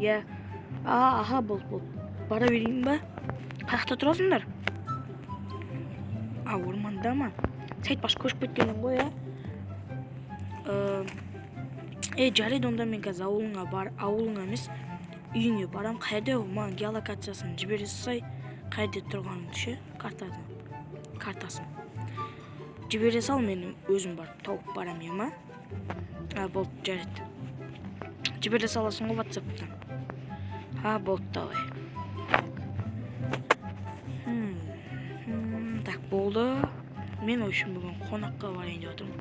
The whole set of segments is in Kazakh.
Ya. Aha bol. Bara vereyim be. Kayakta turasınlar. Ormanda mı? Sait baş koşup ketkenim go ya. Жарайды онда мен қазір ауылыңа емес үйіңе барам. Қайда маған геолокациясын жібере сай, қайда тұрғаныңды ше, картасын жібере сал, мен өзім барып тауып барам ема. Болды, жарайды. Жібере саласың ғой WhatsApp-тан. Болды, давай. Так, болды. Мен үшін бүгін қонаққа барайын деп отырмын.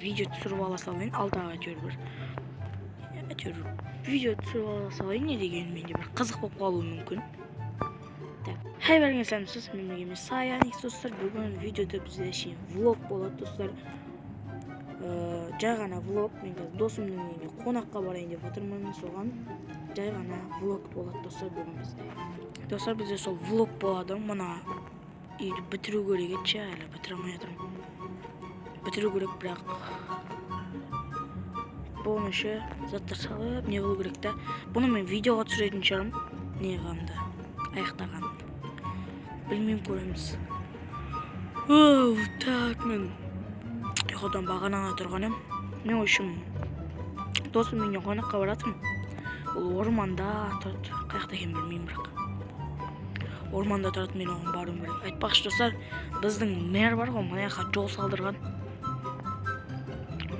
Видео түсіріп ала салайын, алдағы видео түсіріп ала салайын, не деген менде бір қызық болып қалуы мүмкін. Хай бәріңе сәлемсіз, мен Саян достар. Бүгін видеода бізде влог болады достар. Жай ғана влог, мен қазір досымның үйіне қонаққа барайын деп отырмын, соған жай ғана влог болады достар бүгін бізде. Достар, бізде сол влог болады, мына үйді бітіру керек еді, әлі бітіре алмай жатырмын. Бітіру керек, бірақ бұны ше заттар салып не болу керек та. Бұны мен видеоға түсіретін шығармын, не қанды аяқтаған. Білмеймін, көреміз. Так, мен ұйқыдан бағанана тұрған ем. Мен үшін досым үйіне қонаққа баратырмын. Ол орманда тұрады, қаяқта екенін білмеймін, бірақ орманда тұрады, мен оған баруым керек. Айтпақшы достар, біздің мэр бар ғой, мына жаққа жол салдырған.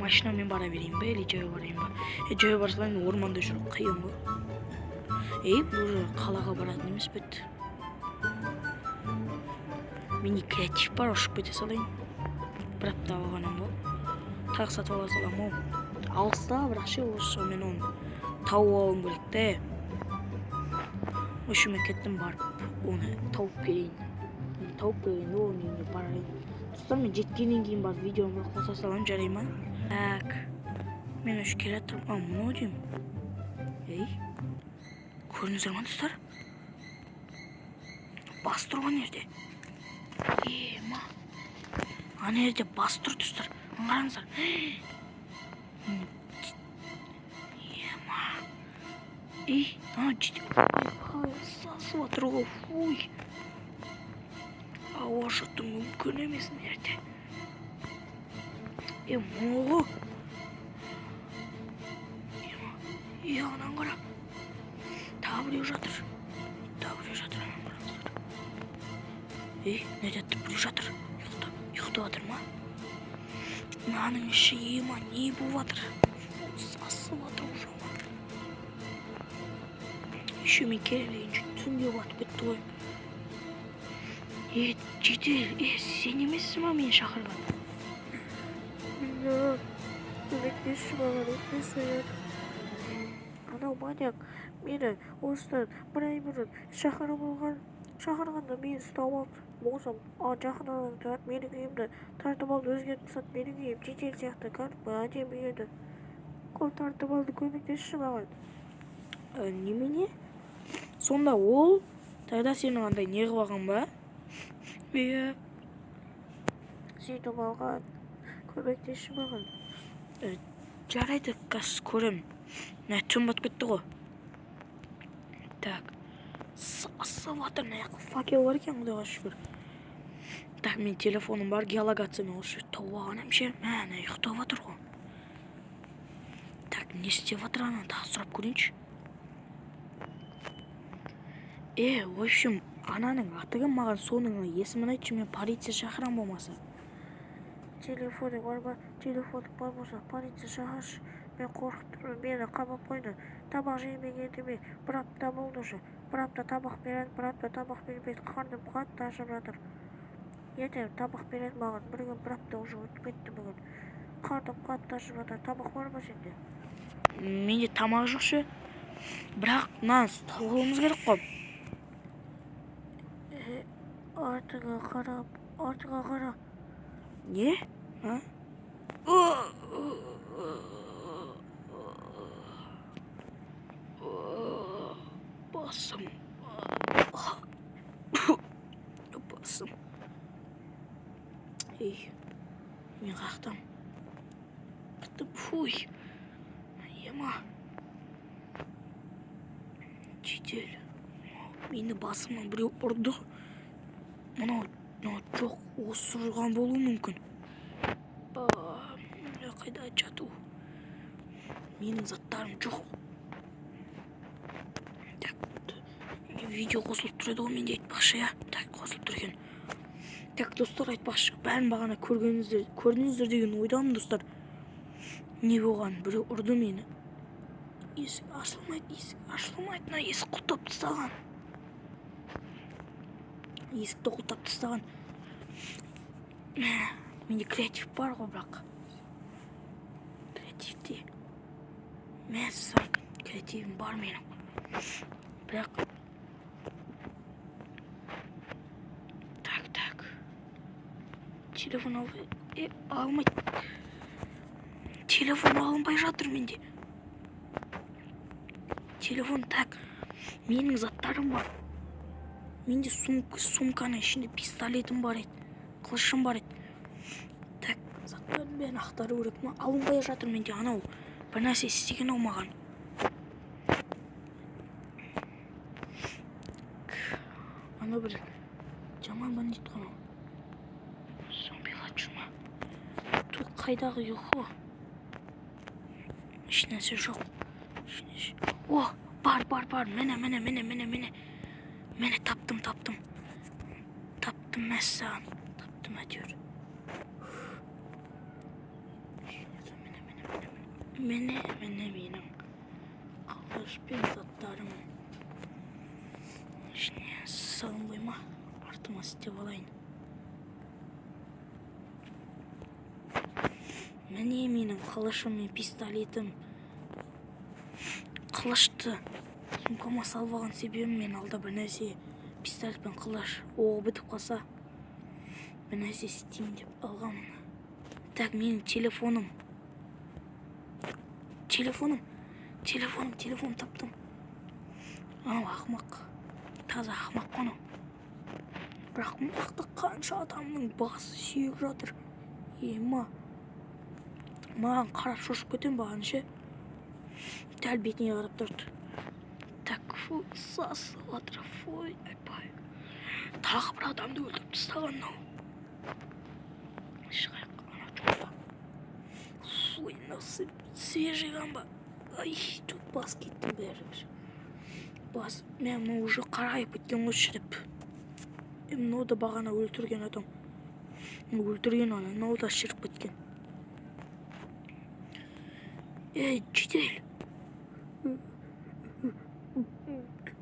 Машинамен бара берейін бе, или жаяу барайын ба? Жаяу барсалайын, орманда жүру қиын ғой. Бұл жер қалаға баратын емес бе? Менде креатив бар, ұшып кете салайын. Бір апта алғаным ғой. Тағы сатып ала салам ғой. Алыста, бірақ ше, осы мен оны тауып алуым керек те. Осы мен кеттім барып, оны тауып келейін. Тауып келгенде оның үйіне барайын. Достар, мен жеткеннен кейін барып видеоны қоса салам, жарай ма? Так, мен өші келе тұрмын. Мұны деймін. Көріңіздер ма достар? Бас тұрған жерде. Ана жерде бас тұр достар. Қараңыздар. Сасып атыр ғой. Ауа жұттың мүмкін емес мына жерде. Мұғы. Анан қара. Тағы біреу жатыр. Не деді, біреу жатыр. Ұйықтап атыр ма? Мынаның іші ема, не болып атыр? Сасып атыр ұжама. Еще мен келелейін, түнге батып кетті ғой. Жедел, сен емессің ма мені шақырған? Көмектесші маған, өтпесін. Анау маньяк мені осыдан бір ай бұрын шақырғанда мені ұстап алды. Болсам, жақын арада тұрады, менің үйімді тартып алды, өзгертіп тастады. Менің үйім жедел сияқты, кәдімгі әдемі еді. Тартып алды, көмектесші маған. Немене? Сонда ол тағда сенің андай не қылып алған ба? Сөйтіп алған, көмектесші маған. Жарайды, қазір көрем. Түн батып кетті ғой. Так, сасып атыр, факел бар екен, құдайға шүкір. Так, мен телефоным бар, геолокациямен осы тауып алған емше. Мәне ұйықтап атыр ғой. Так, не істеп атыр анан, тағы сұрап көрейінші. В общем, ананың атыгын маған соның есімін айтшы, мен полиция шақырам болмаса. Телефоның бар ма? Телефоның бар болса, полиция шақыршы. Мен қорқып тұрмын, мені қамап қойды. Тамақ жемегенде мен бір апта болды уже. Бір апта тамақ береді, бір апта тамақ бермейді. Қарным қатты ашып жатыр. Ертең тамақ береді маған. Бір апта уже өтіп кетті бүгін. Қарным қатты ашып жатыр. Тамақ бар ма сенде? Менде тамақ жоқ ше. Бірақ мынаны талғауымыз керек қой. Артыңа қара. Не? Басым. Мен қақтам. Фуй. Ема. жедел. Мені басымнан біреу ұрды. Мынау жоқ осырған болуы мүмкін. Қайда жату? Менің заттарым жоқ. Так, видео қосылып тұрады ғой, менде айтпақшы, я. Так, қосылып тұр екен. Так, достар, айтпақшы, бәрін бағана көрдіңіздер деген ойдамын, достар. Не болған? Біреу ұрды мені. Есік ашылмайды, мына есік құлтап тастаған. Есікті құлтап тастаған. Менде креатив бар ғой, бірақ. Креативте. Мәссам, креативім бар менің. Бірақ. Так. Телефон алмайды. Телефон алынбай жатыр менде. Телефон, так. Менің заттарым бар. Менде сумканың ішінде пистолетім бар еді. Қылышым бар еді. Так, заттарын бәрін ақтару керек. Алынбай жатыр менде, анау. Bir нәрсе істеген маған. Ана бір жаман бандит қана. Зомбилар жүр ма? Тут қайдағы ұйқы? Ешнәрсе жоқ. О, бар. Мені таптым. Таптым мәссаған. Таптым әтеуір. Менің қылыш пен заттарым. Ішіне салынбай ма? Артыма істеп алайын. Міне менің қылышым мен пистолетім. Қылышты сумкама салып алған себебім, мен алда бір нәрсе пистолет пен қылыш оғы бітіп қалса бір нәрсе істейін деп алғанмын. Так, менің телефоным таптым. Анау ақмақ. Таза ақмақ қана. Бірақ мықты қанша адамның басы сүйек жатыр. Маған қарап шошып кетем баған ше. Дәл бетіне қарап тұрды. Так, сасыватыр. Айпай. Тағы бір адамды өлтіріп тастаған мынау. Шығайық, ана жоқта. Насып свежиған ба? Ай, тут бас кеттім бәрі. Мен уже қарайып кеткен ғой шіріп. Мынау да бағана өлтірген адам. Мынау да шіріп кеткен. Жедел.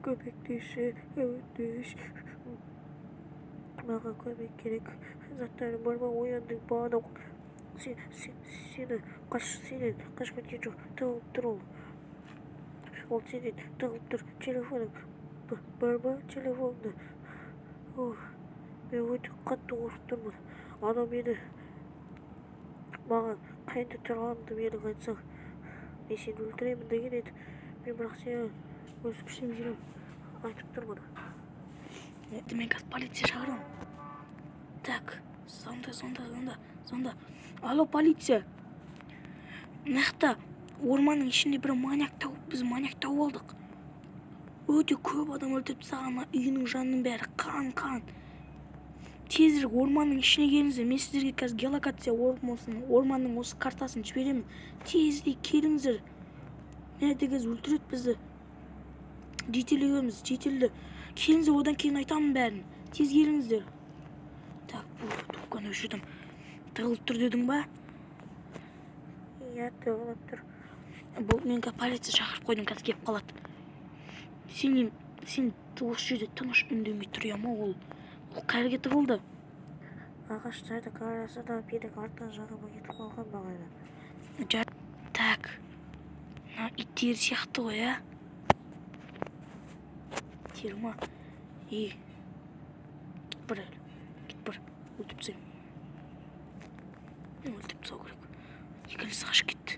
Көмектесі, өтіш. Маған көмек керек. Заттарым бар ма? Ояндың бағана. Сені қашқан кет жоқ. Тығылып тұр ол. Ол сенен тығылып тұр. Телефоның бар ма? Телефонды. Мен өте қатты қорқып тұрмын. Ана маған қайда тұрғанымды менің айтсаң. Мен сені өлтіремін деген еді. Мен бірақ сені өз күшім жүрем. Айтып тұрмын. Мен қазір полиция шақырам. Так, сонда. Алло, полиция. Мықты орманның ішінде бір біз маньяк тауып алдық. Өте көп адам өлтіріп тастаған, үйінің жанының бәрі қан. Тезірек орманның ішіне келіңіздер. Мен сіздерге қазір геолокация орманның осы картасын жіберемін. Тезірек келіңіздер. Недегіз өлтіреді бізді. Жетелді. Келіңіздер, одан кейін айтамын бәрін. Тез келіңіздер. Так, бұл топқаны өшірдім. Тығылып тұр дедің ба? Иә, тығылып тұр. Бұл мен полиция шақырып қойдым, қазір келіп қалады. Сен осы жерде тыныш үндемей тұр ма ол? Ол қайерге тығылды? Ағаштарды қарасына менің артқан жағыма кетіп қалған бағана. Так. Иттер сияқты ғой, а? Иттер ма? Кет бір. Өлтіп тастайым. Өлтіп тастау керек. Екіншісі қашып кетті.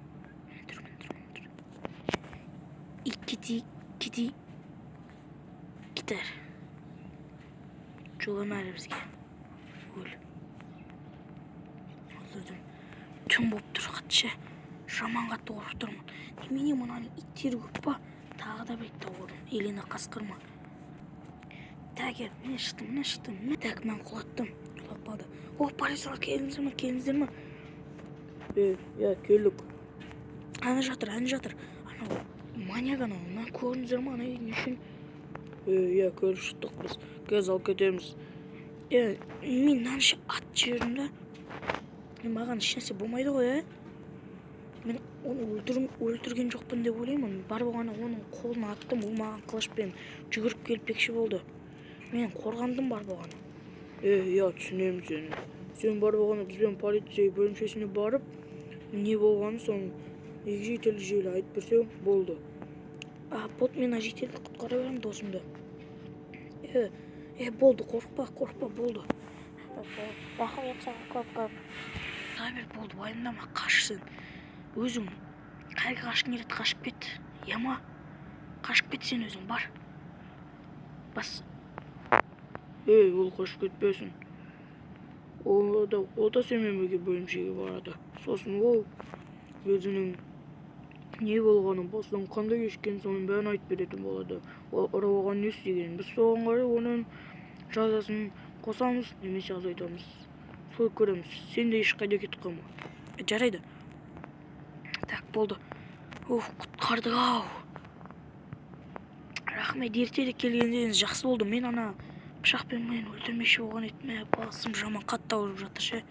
Кетер. Жолама әлі бізге. Өлтірдім. Түн болып тұр қатшы. Жаман қатты қорқып тұрмын. Немене мынаның иттері көп па? тағы да бір тауырым. Елена қасқырма. Так, мен шықтым. Так, мен құлаттым. Құлап қалды. О, полицияға келіңіздер ме? Я, келдік. Ана жатыр. Ана маньяк ана, көрдіңіздер ме ана үйдің үшін? Я, көріп шықтық біз. Қазір алып кетеміз. Мен нанышы ат жібердім да. Маған ешнәрсе болмайды ғой, Мен оны өлтірген жоқпын деп ойлаймын. Бар болғаны оның қолына аттым, ол маған қылышпен жүгіріп келпекші болды. Мен қорғандым бар болғаны. Я, түсінемін сені. Сен бар болғаны бізбен полиция бөлімшесіне барып, не болғаны соны егжей-тегжейлі айтып берсең болды. Вот мен жителді құтқара беремін досымды. Болды, қорықпа, болды. Рахмет саған көп. Табір болды, уайымдама, қашсын. Өзің қайғы қашқың келеді, қашып кет. Яма, қашып кет сен өзің, бар. Бас. Ол қашып кетпесін. Ол да сенімен бірге бөлімшеге барады. Сосын ол өзінің не болғанын, басынан қандай кешкен соның бәрін айтып беретін болады. Ол оған не істеген. Біз соған қарай оның жазасын қосамыз, немесе азайтамыз. Сол көреміз. Сен де ешқайда кетіп қалма. Жарайды. Так, болды. Құтқардық-ау. Рахмет, ертерек келгендеріңіз жақсы болды. Мен ана пышақпен мен өлтірмекші болған едім. Басым жаман қатты ауырып жатыр ше.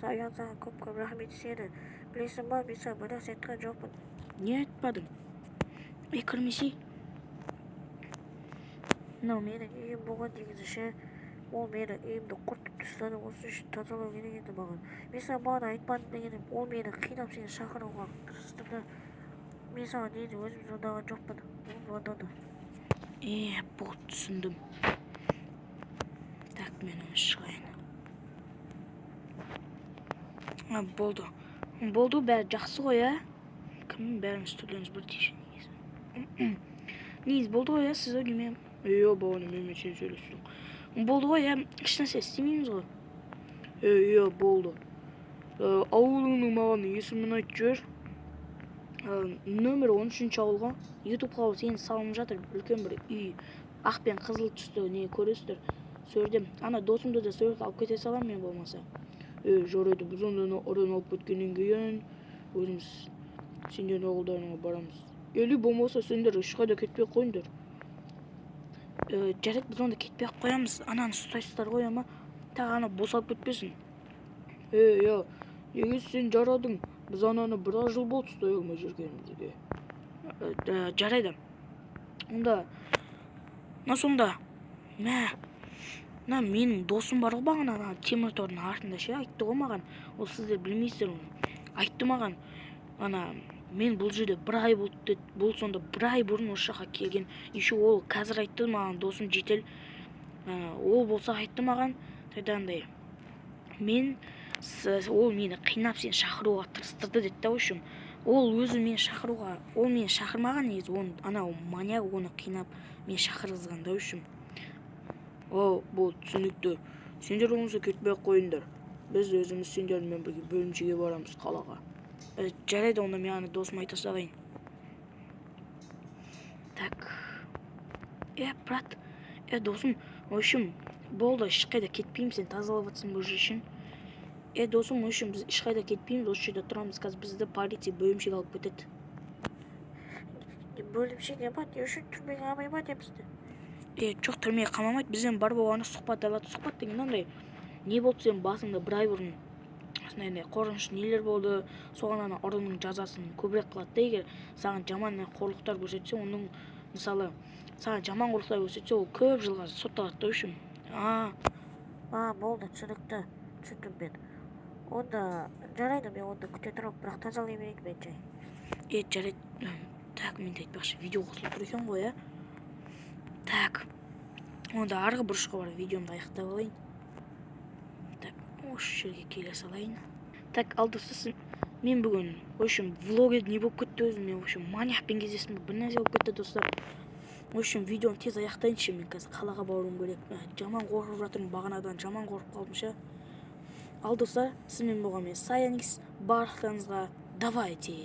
Саған көп рахмет сені. Білесің ба, мен саған бір нәрсе айтқан жоқпын. Не айтпадың? Кірмесей. Мынау менің үйім болған дегізі ше. Ол менің үйімді құртып тастады, осы үшін тазалау керек еді маған. Мен саған айтпадым дегенім, ол мені қинап сені шақыруға тырыстырды. Мен саған дейді өзім звондаған жоқпын. Ол звондады. Болды, түсіндім. Так, мен шығайын. Болды, бәрі жақсы ғой, Кімнің бәріміз түрлеріміз бір тейші негіз болды ғой, сіз өйнеме? Бағаны мен сен сөйлестің. Болды ғой, ешнәрсе істемейміз ғой. Болды. Ауылыңның маған есімін айтып жібер. Нөмір 13 ауылға ютубқа сені салынып жатыр. Үлкен бір үй, ақ пен қызыл түсті, не көресіздер. Сөрдем. Ана досымды да сөріп алып кете салам мен болмаса. Жарайды, біз онданы одан алып кеткеннен кейін өзіміз сендердің ауылдарыңа барамыз. Или болмаса сендер ешқайда кетпей қойыңдар. Жарайды, біз онда кетпей қоямыз. Ананы ұстайсыздар ғой, ама тағы ана босап кетпесін. Неге сен жарадың? Біз ананы біраз жыл болды ұстай алмай жүргенімізге. Жарайды. Онда сонда менің досым бар ғой бағана темір тордың артында ше, айтты ғой маған. Ол сіздер білмейсіздер оны. Айтты маған. Мен бұл жерде бір ай болды. Бұл сонда бір ай бұрын осы жаққа келген. Еще ол қазір айтты маған, досым жетел. Ол болса айтты маған, тайдағандай. Ол мені қинап сені шақыруға тырыстырды деді да, үшім. Ол өзі мені шақыруға, ол мені шақырмаған негіз, анау маньяк оны қинап мені шақырғызған да, үшім. Бұл түсінікті. Сендер болмаса кетпей қойыңдар. Біз өзіміз сендермен бірге бөлімшеге барамыз қалаға. Жарайды, онда мен ана досым айта салайын. Так. Брат. Досым, өшім, болды, ешқайда кетпеймін, сен тазалап жатсың бұл үшін. Досым, өшім, біз ешқайда кетпейміз, осы жерде тұрамыз, қазір бізді полиция бөлімшеге алып кетеді. Бөлімшеге ма, не үшін түрмеге алмай ма депсізді? Жоқ, түрмеге қамамайды, бізден бар болғаны сұхбат алады. Сұхбат деген андай, не болды сен басыңда бір ай бұрын қорқынышты нелер болды, соған ана ұрының жазасын көбірек қылады да. Егер саған жаман қорлықтар көрсетсе, оның мысалы саған жаман қорлықтар көрсетсе, ол көп жылға сотталады да, үшін. Болды, түсінікті, түсіндім мен. Онда жарайды, мен онда күте тұрып, бірақ тазалай берейін мен жай. Жарайды. Так, мен айтпақшы, видео қосылып тұр екен ғой, Так, онда арғы бұрышқа бар видеомды аяқтап алайын. Так, осы жерге келе салайын. Так, алдысысын, мен бүгін, өшім, влоге не болып кетті өзім, мен өшім, маньяқпен кездестім, бір нәрсе болып кетті, достар. Өшім, видеоны тез аяқтайыншы, мен қазір қалаға баруым керек. Жаман қорқып жатырмын, бағанадан жаман қорқып қалдым ше. Ал достар, сізмен болған мен Саяникс, барлықтарыңызға давайте.